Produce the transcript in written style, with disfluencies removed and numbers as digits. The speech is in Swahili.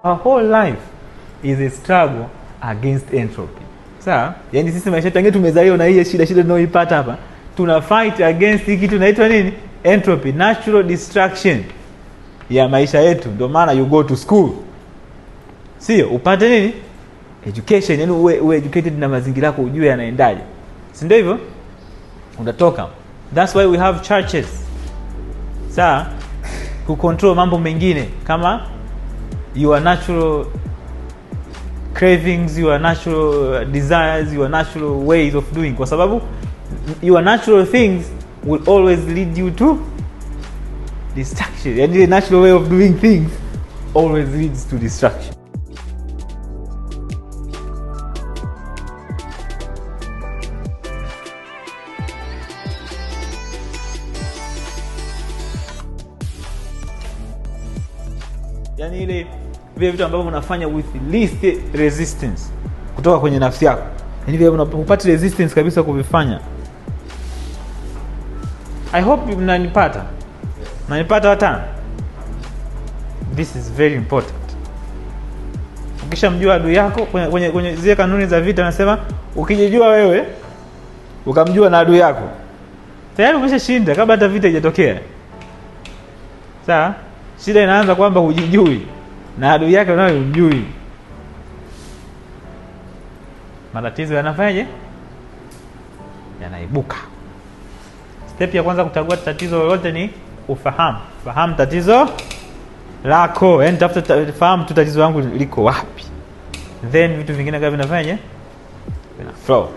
Our whole life is a struggle against entropy. Sawa? Yaani sisi maisha tangu tumezaliwa na hii shida tunayoipata hapa, tuna fight against hiki kitu inaitwa nini? Entropy, natural destruction ya maisha yetu. Ndio maana you go to school. Sio, upate nini? Education, yaani uwe educated na mazingira yako ujue yanaendaje. Si ndio hivyo? Unatoka. That's why we have churches. Sawa? Ku control mambo mengine kama your natural cravings, your natural desires, your natural ways of doing, kwa sababu your natural things will always lead you to destruction. Yani the natural way of doing things always leads to destruction. Yani ile vile vitu ambavyo unafanya with least resistance kutoka kwenye nafsi yako. Yani vile unapata resistance kabisa kuvifanya. I hope mnanipata. Mnanipata watano? This is very important. Ukishamjua adui yako kwenye zile kanuni za vita nasema ukijijua wewe ukamjua na adui yako, tayari umeshashinda kabla hata vita haijatokea. Sawa? Shida inaanza kwamba hujijui na adui yake unayo unjui. Matatizo yanafanyaje? Yanaibuka. Step ya kwanza kutagua tatizo lolote ni ufahamu. Fahamu tatizo lako. Yaani tafuta fahamu tatizo langu liko wapi. Then vitu vingine kama vinafanyaje? Vina flow.